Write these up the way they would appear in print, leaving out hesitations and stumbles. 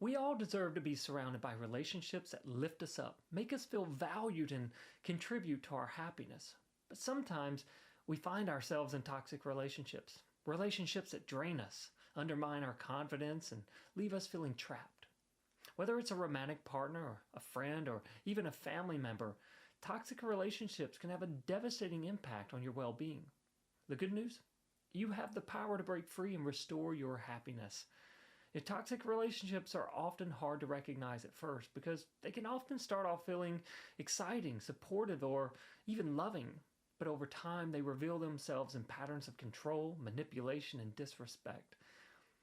We all deserve to be surrounded by relationships that lift us up, make us feel valued, and contribute to our happiness. But sometimes we find ourselves in toxic relationships, relationships that drain us, undermine our confidence, and leave us feeling trapped. Whether it's a romantic partner, or a friend, or even a family member, toxic relationships can have a devastating impact on your well-being. The good news? You have the power to break free and restore your happiness. Toxic relationships are often hard to recognize at first because they can often start off feeling exciting, supportive, or even loving. But over time, they reveal themselves in patterns of control, manipulation, and disrespect.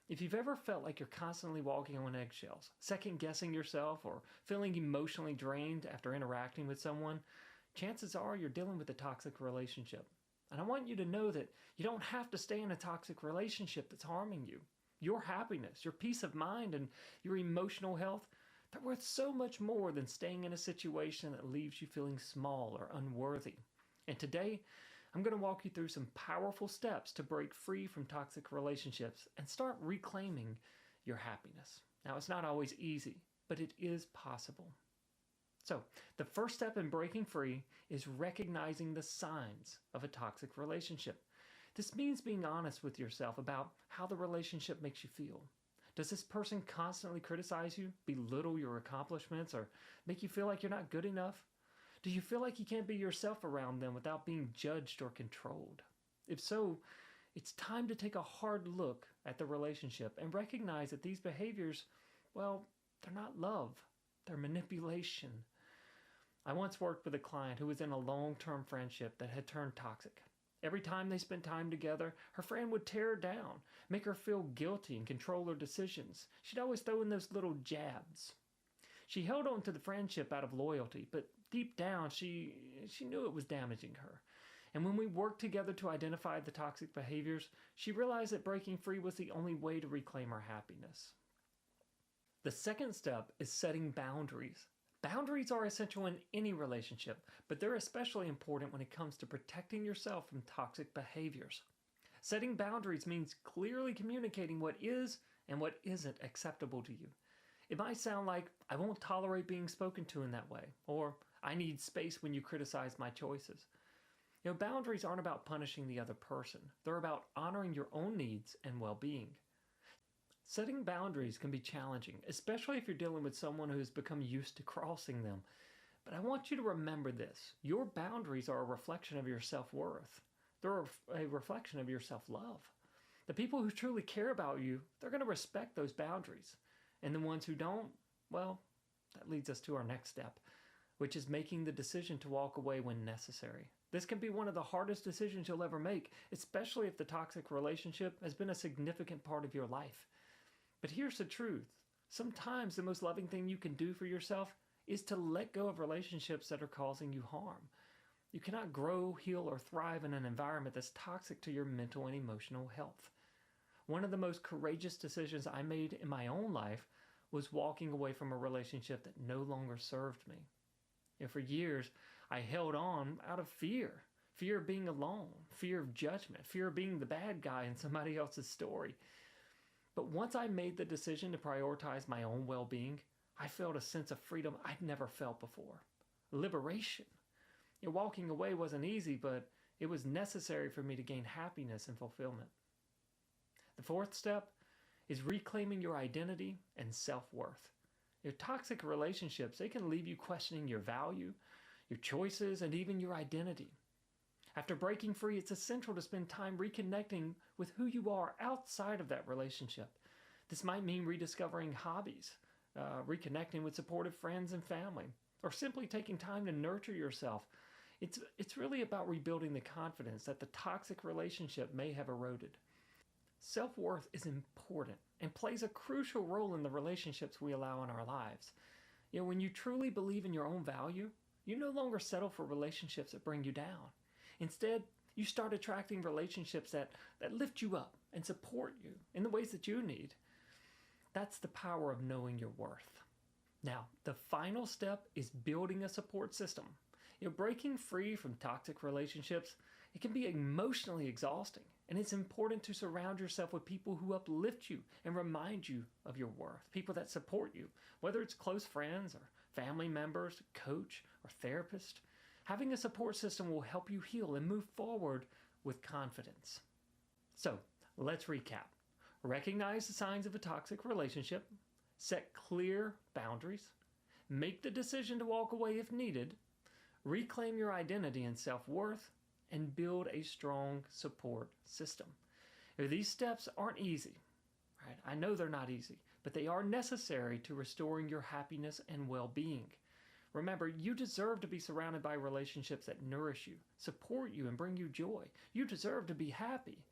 If you've ever felt like you're constantly walking on eggshells, second-guessing yourself, or feeling emotionally drained after interacting with someone, chances are you're dealing with a toxic relationship. And I want you to know that you don't have to stay in a toxic relationship that's harming you. Your happiness, your peace of mind, and your emotional health, they're worth so much more than staying in a situation that leaves you feeling small or unworthy. And today, I'm going to walk you through some powerful steps to break free from toxic relationships and start reclaiming your happiness. Now, it's not always easy, but it is possible. So, the first step in breaking free is recognizing the signs of a toxic relationship. This means being honest with yourself about how the relationship makes you feel. Does this person constantly criticize you, belittle your accomplishments, or make you feel like you're not good enough? Do you feel like you can't be yourself around them without being judged or controlled? If so, it's time to take a hard look at the relationship and recognize that these behaviors, well, they're not love, they're manipulation. I once worked with a client who was in a long-term friendship that had turned toxic. Every time they spent time together, her friend would tear her down, make her feel guilty and control her decisions. She'd always throw in those little jabs. She held on to the friendship out of loyalty, but deep down she knew it was damaging her. And when we worked together to identify the toxic behaviors, she realized that breaking free was the only way to reclaim her happiness. The second step is setting boundaries. Boundaries are essential in any relationship, but they're especially important when it comes to protecting yourself from toxic behaviors. Setting boundaries means clearly communicating what is and what isn't acceptable to you. It might sound like, I won't tolerate being spoken to in that way, or I need space when you criticize my choices. Boundaries aren't about punishing the other person. They're about honoring your own needs and well-being. Setting boundaries can be challenging, especially if you're dealing with someone who has become used to crossing them. But I want you to remember this. Your boundaries are a reflection of your self-worth. They're a reflection of your self-love. The people who truly care about you, they're going to respect those boundaries. And the ones who don't, well, that leads us to our next step, which is making the decision to walk away when necessary. This can be one of the hardest decisions you'll ever make, especially if the toxic relationship has been a significant part of your life. But here's the truth. Sometimes the most loving thing you can do for yourself is to let go of relationships that are causing you harm. You cannot grow, heal, or thrive in an environment that's toxic to your mental and emotional health. One of the most courageous decisions I made in my own life was walking away from a relationship that no longer served me. For years, I held on out of fear. Fear of being alone, fear of judgment, fear of being the bad guy in somebody else's story. But once I made the decision to prioritize my own well-being, I felt a sense of freedom I'd never felt before. Liberation. Walking away wasn't easy, but it was necessary for me to gain happiness and fulfillment. The fourth step is reclaiming your identity and self-worth. Toxic relationships, they can leave you questioning your value, your choices, and even your identity. After breaking free, it's essential to spend time reconnecting with who you are outside of that relationship. This might mean rediscovering hobbies, reconnecting with supportive friends and family, or simply taking time to nurture yourself. It's really about rebuilding the confidence that the toxic relationship may have eroded. Self-worth is important and plays a crucial role in the relationships we allow in our lives. When you truly believe in your own value, you no longer settle for relationships that bring you down. Instead, you start attracting relationships that lift you up and support you in the ways that you need. That's the power of knowing your worth. Now, the final step is building a support system. Breaking free from toxic relationships, it can be emotionally exhausting. And it's important to surround yourself with people who uplift you and remind you of your worth, people that support you, whether it's close friends or family members, coach, or therapist. Having a support system will help you heal and move forward with confidence. So, let's recap. Recognize the signs of a toxic relationship, set clear boundaries, make the decision to walk away if needed, reclaim your identity and self-worth, and build a strong support system. Now, these steps aren't easy, right? I know they're not easy, but they are necessary to restoring your happiness and well-being. Remember, you deserve to be surrounded by relationships that nourish you, support you, and bring you joy. You deserve to be happy.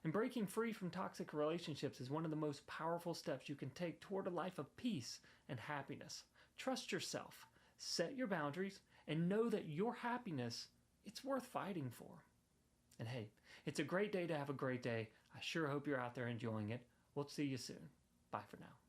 And breaking free from toxic relationships is one of the most powerful steps you can take toward a life of peace and happiness. Trust yourself, set your boundaries, and know that your happiness, it's worth fighting for. And hey, it's a great day to have a great day. I sure hope you're out there enjoying it. We'll see you soon. Bye for now.